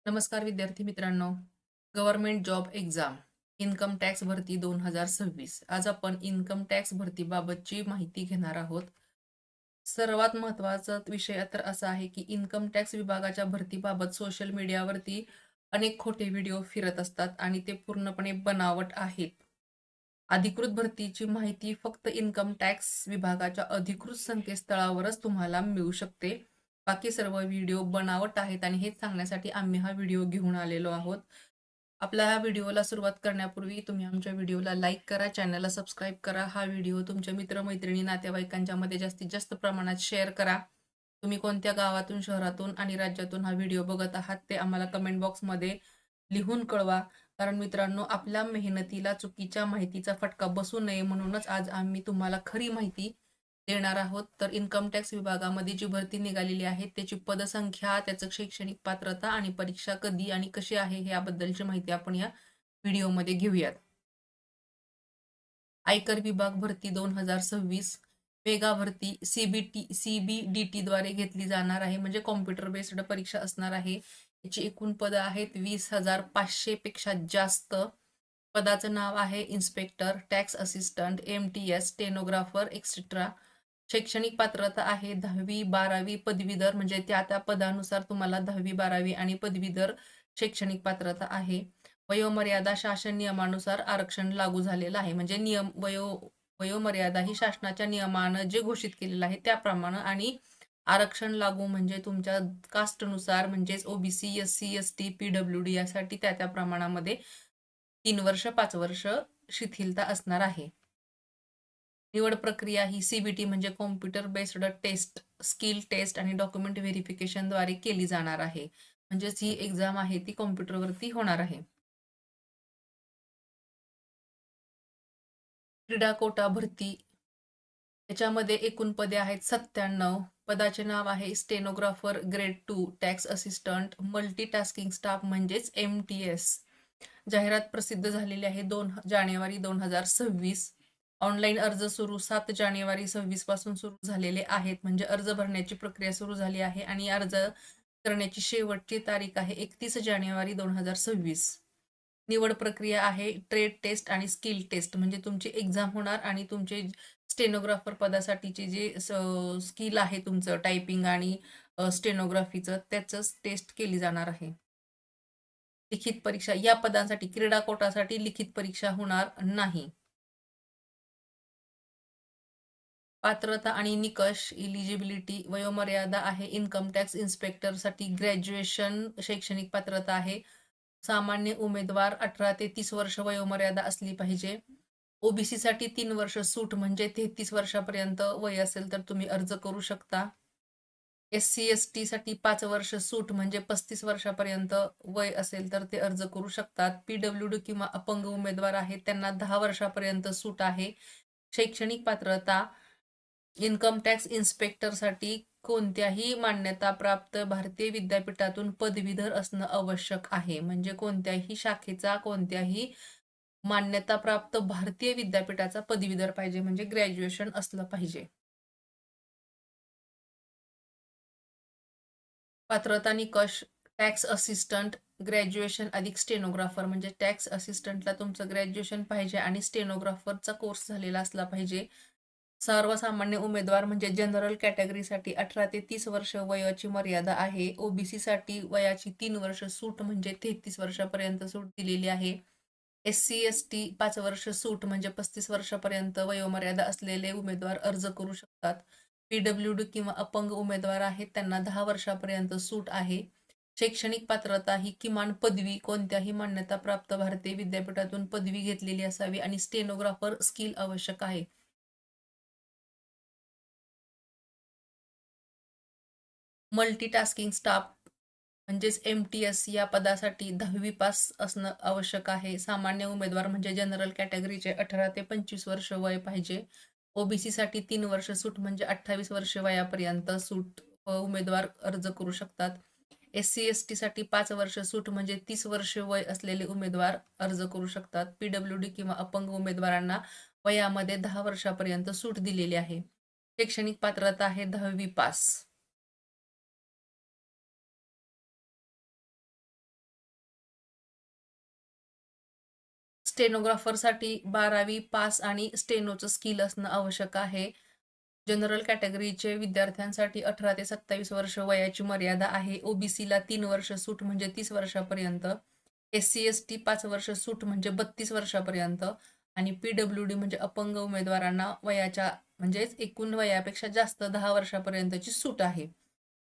नमस्कार विद्यार्थी मित्रांनो. Government job exam income tax भरती 2026. आज आपण इन्कम टॅक्स भरतीबाबतची माहिती घेणार आहोत. सर्वात महत्त्वाचा विषय तर असा आहे की इन्कम टॅक्स विभागाच्या भरतीबाबत सोशल मीडियावरती अनेक खोटे व्हिडिओ फिरत असतात आणि ते पूर्णपणे बनावट आहेत. अधिकृत भरतीची माहिती फक्त इन्कम टॅक्स विभागाच्या अधिकृत संकेतस्थळावरच तुम्हाला मिळू शकते. बाकी सर्व व्हिडिओ बनावट आहेत आणि हेच सांगण्यासाठी आम्ही हा व्हिडिओ घेऊन आलेलो आहोत. आपल्या ह्या व्हिडिओला सुरुवात करण्यापूर्वी तुम्ही आमच्या व्हिडिओला लाईक करा, चॅनलला सबस्क्राईब करा. हा व्हिडिओ तुमच्या मित्र-मैत्रिणी, नातेवाईकांच्या मध्ये जास्तीत जास्त प्रमाणात शेअर करा. तुम्ही कोणत्या गावातून, शहरातून आणि राज्यातून हा व्हिडिओ बघत आहात ते आम्हाला कमेंट बॉक्समध्ये लिहून कळवा. कारण मित्रांनो, आपल्या मेहनतीला चुकीच्या माहितीचा फटका बसू नये म्हणूनच आज आम्ही तुम्हाला खरी माहिती देणार आहोत. तर इन्कम टॅक्स विभागामध्ये जी भरती निघालेली आहे त्याची पदसंख्या, त्याचं शैक्षणिक पात्रता आणि परीक्षा कधी आणि कशी आहे याबद्दलची माहिती आपण या व्हिडिओमध्ये घेऊयात. आयकर विभाग भरती 2026 मेगा भरती CBDT द्वारे घेतली जाणार आहे. म्हणजे कॉम्प्युटर बेस्ड परीक्षा असणार आहे. याची एकूण पदं आहेत 20,500 पेक्षा जास्त. पदाचं नाव आहे inspector, tax assistant, MTS, stenographer etcetera. शैक्षणिक पात्रता आहे 10वी 12वी पदवीधर, म्हणजे त्या त्या पदानुसार तुम्हाला 10वी 12वी आणि पदवीधर शैक्षणिक पात्रता आहे. वयोमर्यादा शासन नियमानुसार आरक्षण लागू झालेलं आहे. म्हणजे वयोमर्यादा ही शासनाच्या नियमानं जे घोषित केलेलं आहे त्याप्रमाणे, आणि आरक्षण लागू म्हणजे तुमच्या कास्टनुसार, म्हणजेच OBC, SC, ST, PWD यासाठी त्या त्या प्रमाणामध्ये 3 वर्ष 5 वर्ष शिथिलता असणार आहे. निवड प्रक्रिया ही CBT म्हणजे computer based test, skill test आणि डॉक्युमेंट व्हेरिफिकेशनद्वारे केली जाणार आहे. म्हणजेच ही एक्झाम आहे ती कॉम्प्युटरवरती होणार आहे. क्रीडा कोटा भरती याच्यामध्ये एकूण पदे आहेत 97. पदाचे नाव आहे stenographer grade 2, tax assistant, multitasking staff म्हणजेच MTS. जाहिरात प्रसिद्ध झालेली आहे 2 जानेवारी 2026. ऑनलाईन अर्ज सुरू 7 जानेवारी 26 पासून सुरू झालेले आहेत. म्हणजे अर्ज भरण्याची प्रक्रिया सुरू झाली आहे आणि अर्ज करण्याची शेवटची तारीख आहे 31 जानेवारी 2026. निवड प्रक्रिया आहे ट्रेड टेस्ट आणि स्किल टेस्ट. म्हणजे तुमची एक्झाम होणार आणि तुमचे स्टेनोग्राफर पदासाठीचे जे स्किल आहे तुमचं टायपिंग आणि स्टेनोग्राफीचं, त्याचंच टेस्ट केली जाणार आहे. लिखित परीक्षा या पदांसाठी, क्रीडा कोटासाठी लिखित परीक्षा होणार नाही. पात्रता आणि निकष, इलिजिबिलिटी, वयोमर्यादा आहे इन्कम टॅक्स इन्स्पेक्टरसाठी ग्रॅज्युएशन शैक्षणिक पात्रता आहे. सामान्य उमेदवार 18 ते 30 वर्ष वयोमर्यादा असली पाहिजे. OBC साठी 3 वर्ष सूट, म्हणजे 33 वर्षापर्यंत वय असेल तर तुम्ही अर्ज करू शकता. SC ST साठी 5 वर्ष सूट, म्हणजे 35 वर्षापर्यंत वय असेल तर ते अर्ज करू शकतात. PWD किंवा अपंग उमेदवार आहेत त्यांना 10 वर्षापर्यंत सूट आहे. शैक्षणिक पात्रता इन्कम टॅक्स इन्स्पेक्टरसाठी कोणत्याही मान्यताप्राप्त भारतीय विद्यापीठातून पदवीधर असणं आवश्यक आहे. म्हणजे कोणत्याही शाखेचा, कोणत्याही मान्यताप्राप्त भारतीय विद्यापीठाचा पदवीधर पाहिजे, म्हणजे ग्रॅज्युएशन असलं पाहिजे. पात्रता निकष टॅक्स असिस्टंट ग्रॅज्युएशन अधिक स्टेनोग्राफर, म्हणजे टॅक्स असिस्टंटला तुमचं ग्रॅज्युएशन पाहिजे आणि स्टेनोग्राफरचा कोर्स झालेला असला पाहिजे. सर्वसामान्य उमेदवार म्हणजे जनरल कॅटेगरीसाठी 18 ते 30 वर्ष वयाची मर्यादा आहे. OBC साठी वयाची 3 वर्ष सूट, म्हणजे 33 वर्षापर्यंत सूट दिलेली आहे. SC ST 5 वर्ष सूट, म्हणजे 35 वर्षापर्यंत वयोमर्यादा असलेले उमेदवार अर्ज करू शकतात. PWD किंवा अपंग उमेदवार आहेत त्यांना 10 वर्षापर्यंत सूट आहे. शैक्षणिक पात्रता ही किमान पदवी, कोणत्याही मान्यताप्राप्त भारतीय विद्यापीठातून पदवी घेतलेली असावी आणि स्टेनोग्राफर स्किल आवश्यक आहे. मल्टीटास्किंग स्टाफ म्हणजेच MTS या पदासाठी 10वी पास असणं आवश्यक आहे. सामान्य उमेदवार म्हणजे जनरल कॅटेगरीचे 18 ते 25 वर्ष वय पाहिजे. OBC साठी 3 वर्ष सूट, म्हणजे 28 वर्ष वयापर्यंत सूट उमेदवार अर्ज करू शकतात. SC ST साठी 5 वर्ष सूट, म्हणजे 30 वर्ष वय असलेले उमेदवार अर्ज करू शकतात. PWD किंवा अपंग उमेदवारांना वयामध्ये 10 वर्षापर्यंत सूट दिलेली आहे. शैक्षणिक पात्रता आहे 10वी पास. स्टेनोग्राफरसाठी 12वी पास आणि स्टेनोचं स्किल असणं आवश्यक आहे. जनरल कॅटेगरीचे विद्यार्थ्यांसाठी 18 ते 27 वर्ष वयाची मर्यादा आहे. ओबीसीला 3 वर्ष सूट म्हणजे 30 वर्षापर्यंत. SC/ST 5 वर्ष सूट म्हणजे 32 वर्षापर्यंत आणि PWD म्हणजे अपंग उमेदवारांना वयाच्या म्हणजेच एकूण वयापेक्षा जास्त 10 वर्षापर्यंतची सूट आहे.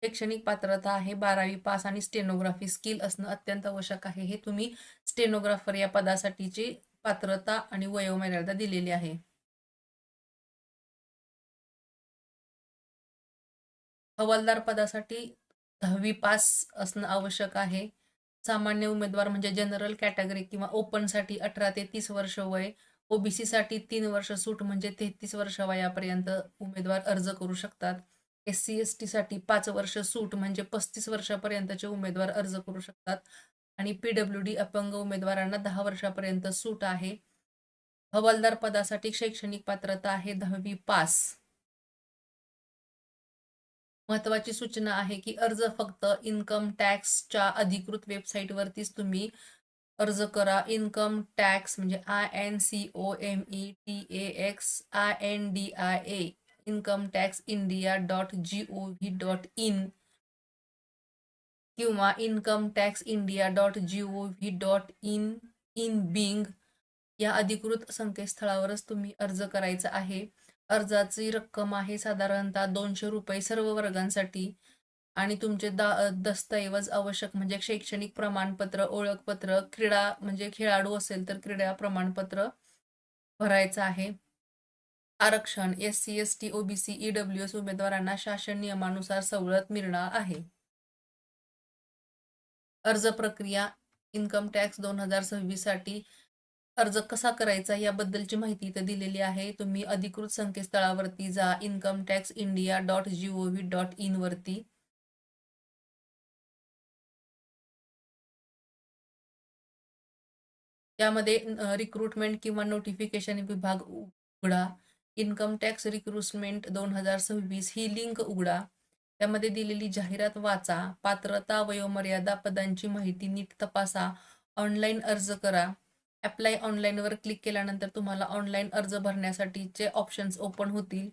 शैक्षणिक पात्रता आहे 12वी पास आणि स्टेनोग्राफी स्किल असणं अत्यंत आवश्यक आहे. हे तुम्ही स्टेनोग्राफर या पदासाठीची पात्रता आणि वयोमर्यादा दिलेली आहे. हवालदार पदासाठी 10वी पास असणं आवश्यक आहे. सामान्य उमेदवार म्हणजे जनरल कॅटेगरी किंवा ओपनसाठी 18 ते 30 वर्ष वय. ओबीसीसाठी 3 वर्ष सूट म्हणजे 33 वर्ष वयापर्यंत उमेदवार अर्ज करू शकतात. SC/STसाठी 5 वर्ष सूट म्हणजे 35 वर्षापर्यंतचे उमेदवार अर्ज करू शकतात आणि PWD अपंग उमेदवारांना 10 वर्षापर्यंत सूट आहे. हवालदार पदासाठी शैक्षणिक पात्रता आहे 10वी पास. महत्त्वाची सूचना आहे की अर्ज फक्त इन्कम टॅक्सच्या अधिकृत वेबसाईटवरतीच तुम्ही अर्ज करा. इन्कम टॅक्स म्हणजे INCOMETAXINDIA इन्कम टॅक्स india.gov.in किंवा income tax india.gov.in in Bing या अधिकृत संकेतस्थळावरच तुम्ही अर्ज करायचा आहे. अर्जाची रक्कम आहे साधारणतः 200 रुपये सर्व वर्गांसाठी आणि तुमचे दस्तऐवज आवश्यक म्हणजे शैक्षणिक प्रमाणपत्र, ओळखपत्र, क्रीडा म्हणजे खेळाडू असेल तर क्रीडा प्रमाणपत्र भरायचं आहे. आरक्षण SC/ST, OBC, EWS उमेदवारांना शासन नियमानुसार सवलत मिळणार आहे. अर्ज प्रक्रिया इन्कम टॅक्स 2026 साठी अर्ज कसा करायचा याबद्दलची माहिती इथं दिलेली आहे. तुम्ही अधिकृत संकेतस्थळावरती जा incometaxindia.gov.in वरती. त्यामध्ये रिक्रुटमेंट किंवा नोटिफिकेशन विभाग उघडा. इन्कम टॅक्स रिक्रुटमेंट 2026 ही लिंक उघडा. त्यामध्ये दिलेली जाहिरात वाचा. पात्रता, वयोमर्यादा, पदांची माहिती नीट तपासा. ऑनलाईन अर्ज करा. अप्लाय ऑनलाईनवर क्लिक केल्यानंतर तुम्हाला ऑनलाईन अर्ज भरण्यासाठीचे ऑप्शन्स ओपन होतील.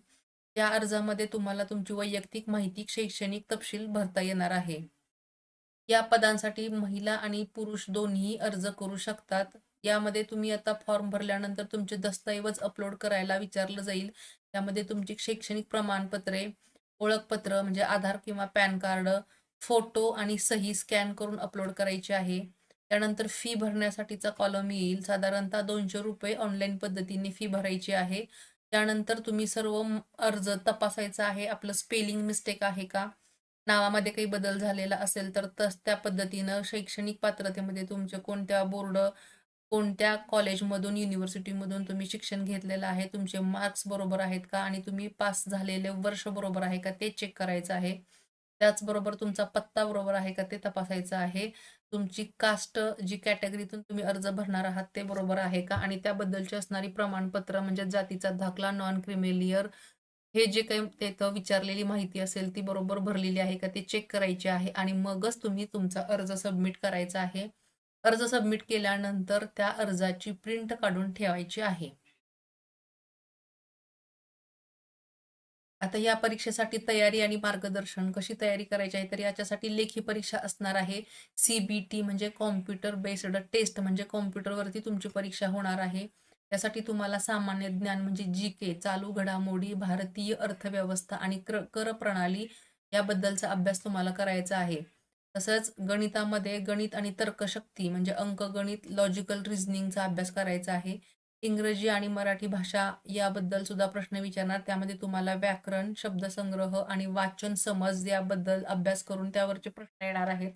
त्या अर्जामध्ये तुम्हाला तुमची वैयक्तिक माहिती, शैक्षणिक तपशील भरता येणार आहे. या पदांसाठी महिला आणि पुरुष दोन्ही अर्ज करू शकतात. यामध्ये तुम्ही आता फॉर्म भरल्यानंतर तुमचे दस्तऐवज अपलोड करायला विचारलं जाईल. त्यामध्ये तुमची शैक्षणिक प्रमाणपत्रे, ओळखपत्र म्हणजे आधार किंवा पॅन कार्ड, फोटो आणि सही स्कॅन करून अपलोड करायची आहे. त्यानंतर फी भरण्यासाठीचा कॉलम येईल. साधारणतः 200 रुपये ऑनलाईन पद्धतीने फी भरायची आहे. त्यानंतर तुम्ही सर्व अर्ज तपासायचा आहे. आपलं स्पेलिंग मिस्टेक आहे का? नावामध्ये काही बदल झालेला असेल तर त्या पद्धतीनं शैक्षणिक पात्रतेमध्ये तुमचे कोणत्या बोर्ड, कोणत्या कॉलेजमधून, युनिव्हर्सिटीमधून तुम्ही शिक्षण घेतलेलं आहे, तुमचे मार्क्स बरोबर आहेत का आणि तुम्ही पास झालेले वर्ष बरोबर आहे का ते चेक करायचं आहे. त्याचबरोबर तुमचा पत्ता बरोबर आहे का ते तपासायचं आहे. तुमची कास्ट जी कॅटेगरीतून तुम्ही अर्ज भरणार आहात ते बरोबर आहे का आणि त्याबद्दलची असणारी प्रमाणपत्र म्हणजे जातीचा दाखला, नॉन क्रिमिलियर हे जे काही तिथं विचारलेली माहिती असेल ती बरोबर भरलेली आहे का ते चेक करायचे आहे आणि मगच तुम्ही तुमचा अर्ज सबमिट करायचा आहे. अर्ज सबमिट केल्यानंतर त्या अर्जाची प्रिंट काढून ठेवायची आहे. आता या परीक्षेसाठी तयारी आणि मार्गदर्शन कशी तयारी करायची आहे तर याच्यासाठी लेखी परीक्षा असणार आहे. CBT म्हणजे कॉम्प्युटर बेस्ड टेस्ट म्हणजे कॉम्प्युटरवरती तुमची परीक्षा होणार आहे. त्यासाठी तुम्हाला सामान्य ज्ञान म्हणजे GK, चालू घडामोडी, भारतीय अर्थव्यवस्था आणि कर प्रणाली याबद्दलचा अभ्यास तुम्हाला करायचा आहे. तसंच गणितामध्ये गणित आणि तर्कशक्ती म्हणजे अंकगणित, लॉजिकल रिझनिंगचा अभ्यास करायचा आहे. इंग्रजी आणि मराठी भाषा याबद्दल सुद्धा प्रश्न विचारणार. त्यामध्ये तुम्हाला व्याकरण, शब्दसंग्रह आणि वाचन समज याबद्दल अभ्यास करून त्यावरचे प्रश्न येणार आहेत.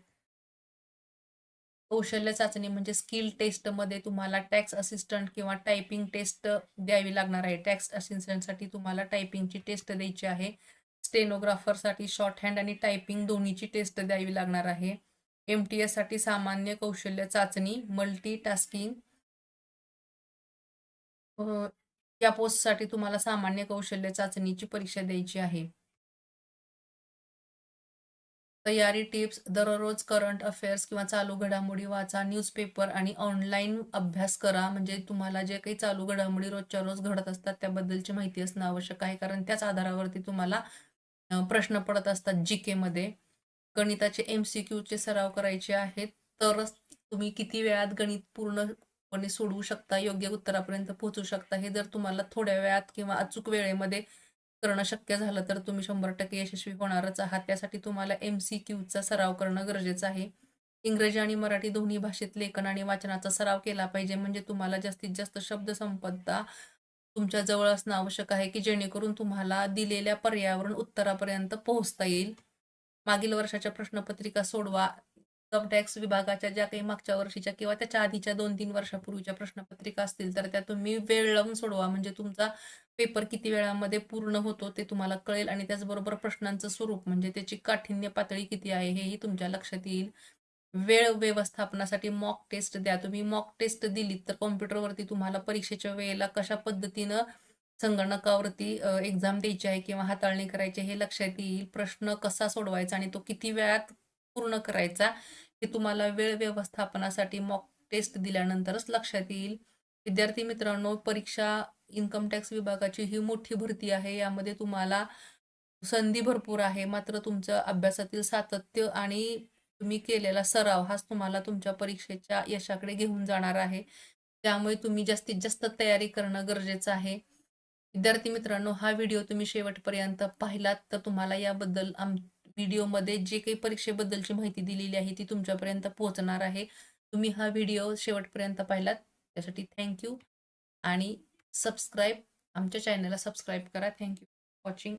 कौशल्य चाचणी म्हणजे स्किल टेस्टमध्ये तुम्हाला टॅक्स असिस्टंट किंवा टायपिंग टेस्ट द्यावी लागणार आहे. टॅक्स असिस्टंटसाठी तुम्हाला टायपिंगची टेस्ट द्यायची आहे. स्टेनोग्राफरसाठी शॉर्ट हँड आणि टायपिंग दोन्हीची टेस्ट द्यावी लागणार आहे. MTSसाठी सामान्य कौशल्य चाचणी, मल्टीटास्किंग या पोस्टसाठी तुम्हाला सामान्य कौशल्य चाचणीची परीक्षा द्यायची आहे. तयारी टिप्स दररोज करंट अफेअर्स किंवा चालू घडामोडी वाचा, न्यूजपेपर आणि ऑनलाईन अभ्यास करा. म्हणजे तुम्हाला जे काही चालू घडामोडी रोजच्या रोज घडत असतात त्याबद्दलची माहिती असणं आवश्यक आहे. कारण त्याच आधारावरती तुम्हाला प्रश्न पडत असतात जी-केमध्ये. गणिताचे MCQचे सराव करायचे आहेत, तरच तुम्ही किती वेळात गणित पूर्णपणे सोडवू शकता, योग्य उत्तरापर्यंत पोहोचू शकता. हे जर तुम्हाला थोड्या वेळात किंवा अचूक वेळेमध्ये करणं शक्य झालं तर तुम्ही 100% यशस्वी होणारच आहात. त्यासाठी तुम्हाला MCQचा सराव करणं गरजेचं आहे. इंग्रजी आणि मराठी दोन्ही भाषेत लेखन आणि वाचनाचा सराव केला पाहिजे. म्हणजे तुम्हाला जास्तीत जास्त शब्दसंपदा तुमच्या जवळ असणं आवश्यक आहे, की जेणेकरून तुम्हाला दिलेल्या पर्यायावरून उत्तरापर्यंत पोहोचता येईल. मागील वर्षाच्या प्रश्नपत्रिका सोडवा. इन्कम टॅक्स विभागाच्या ज्या काही मागच्या वर्षीच्या किंवा त्याच्या आधीच्या 2-3 वर्षापूर्वीच्या प्रश्नपत्रिका असतील, तर त्या तुम्ही वेळ लावून सोडवा. म्हणजे तुमचा पेपर किती वेळामध्ये पूर्ण होतो ते तुम्हाला कळेल आणि त्याचबरोबर प्रश्नांचं स्वरूप म्हणजे त्याची काठिण्य पातळी किती आहे हेही तुमच्या लक्षात येईल. वेळ व्यवस्थापनासाठी मॉक टेस्ट द्या. तुम्ही मॉक टेस्ट दिलीत तर कॉम्प्युटरवरती तुम्हाला परीक्षेच्या वेळेला कशा पद्धतीनं संगणकावरती एक्झाम द्यायची आहे किंवा हाताळणी करायची हे लक्षात येईल. प्रश्न कसा सोडवायचा आणि तो किती वेळात पूर्ण करायचा हे तुम्हाला वेळ व्यवस्थापनासाठी मॉक टेस्ट दिल्यानंतरच लक्षात येईल. विद्यार्थी मित्रांनो, परीक्षा इन्कम टॅक्स विभागाची ही मोठी भरती आहे. यामध्ये तुम्हाला संधी भरपूर आहे. मात्र तुमचं अभ्यासातील सातत्य आणि तुम्ही केलेला सराव हाच तुम्हाला तुमच्या परीक्षेच्या यशाकडे घेऊन जाणार आहे. त्यामुळे तुम्ही जास्तीत जास्त तयारी करणं गरजेचं आहे. विद्यार्थी मित्रांनो, हा व्हिडिओ तुम्ही शेवटपर्यंत पाहिलात तर तुम्हाला याबद्दल व्हिडिओमध्ये जे काही परीक्षेबद्दलची माहिती दिलेली आहे ती तुमच्यापर्यंत पोहोचणार आहे. तुम्ही हा व्हिडिओ शेवटपर्यंत पाहिलात त्यासाठी थँक आणि आमच्या चॅनलला सबस्क्राईब करा. Thank watching.